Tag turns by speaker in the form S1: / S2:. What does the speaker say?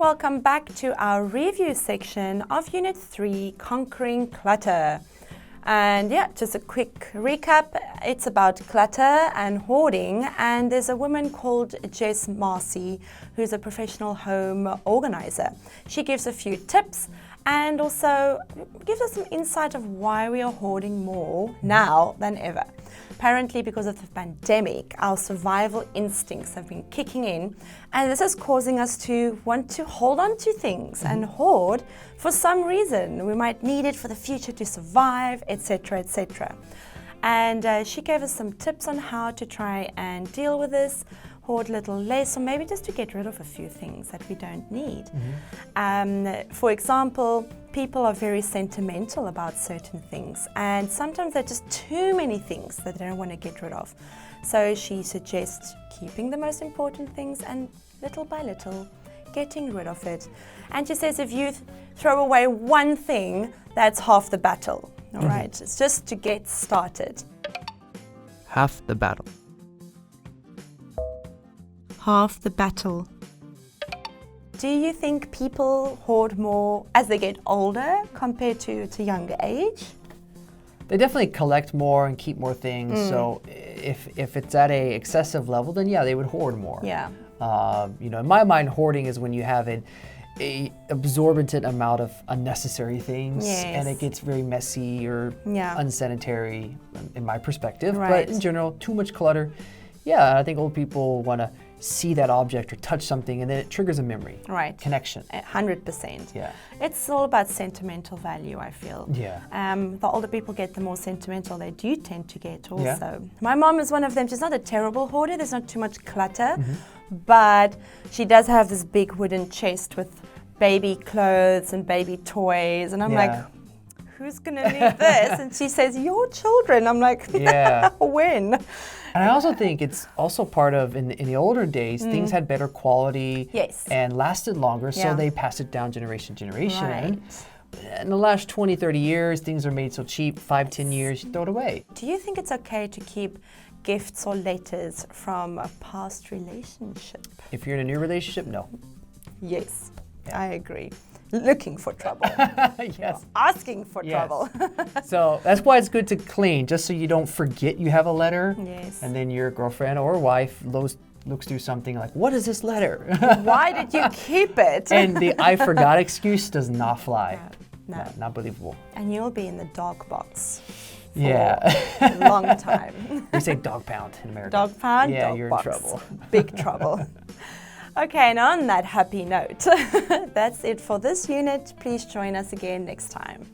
S1: Welcome back to our review section of Unit 3, Conquering Clutter. And yeah, just a quick recap. It's about clutter and hoarding, and there's a woman called Jess Marcy who's a professional home organizer. She gives a few tips and also gives us some insight of why we are hoarding more now than ever. Apparently, because of the pandemic, our survival instincts have been kicking in, and this is causing us to want to hold on to things and hoard for some reason. We might need it for the future to survive, etc., etc. And she gave us some tips on how to try and deal with this, hoard a little less, or maybe just to get rid of a few things that we don't need. For example, people are very sentimental about certain things, and sometimes there are just too many things that they don't want to get rid of. So she suggests keeping the most important things and little by little getting rid of it. And she says if you throw away one thing, that's half the battle. All right, it's just to get started.
S2: Half the battle.
S1: Half the battle. Do you think people hoard more as they get older compared to younger age?
S2: They definitely collect more and keep more things. So if it's at a excessive level, then yeah, they would hoard more.
S1: Yeah.
S2: In my mind, hoarding is when you have a absorbent amount of unnecessary things, and it gets very messy or unsanitary in my perspective.
S1: Right.
S2: But in general, too much clutter. Yeah, I think old people want to see that object or touch something, and then it triggers a memory.
S1: Right.
S2: Connection.
S1: 100%.
S2: Yeah.
S1: It's all about sentimental value, I feel.
S2: Yeah.
S1: The older people get, the more sentimental they do tend to get also.
S2: Yeah.
S1: My mom is one of them. She's not a terrible hoarder. There's not too much clutter, but she does have this big wooden chest with baby clothes and baby toys, and I'm like, who's gonna need this? And she says, your children. I'm like, when?
S2: And I also think it's also part of, in the older days, things had better quality and lasted longer, so they passed it down generation to generation.
S1: Right.
S2: In the last 20, 30 years, things are made so cheap, 5, 10 years, you throw it away.
S1: Do you think it's okay to keep gifts or letters from a past relationship?
S2: If you're in a new relationship, no.
S1: Yes, I agree. Looking for trouble.
S2: Yes.
S1: Asking for trouble.
S2: So that's why it's good to clean, just so you don't forget you have a letter.
S1: Yes.
S2: And then your girlfriend or wife looks through something like, what is this letter?
S1: Why did you keep it?
S2: And the I forgot excuse does not fly.
S1: No.
S2: Not believable.
S1: And you'll be in the dog box for
S2: a
S1: long time.
S2: We say dog pound in America.
S1: Dog pound,
S2: yeah,
S1: dog
S2: you're
S1: box.
S2: in trouble.
S1: Big trouble. Okay, and on that happy note, that's it for this unit. Please join us again next time.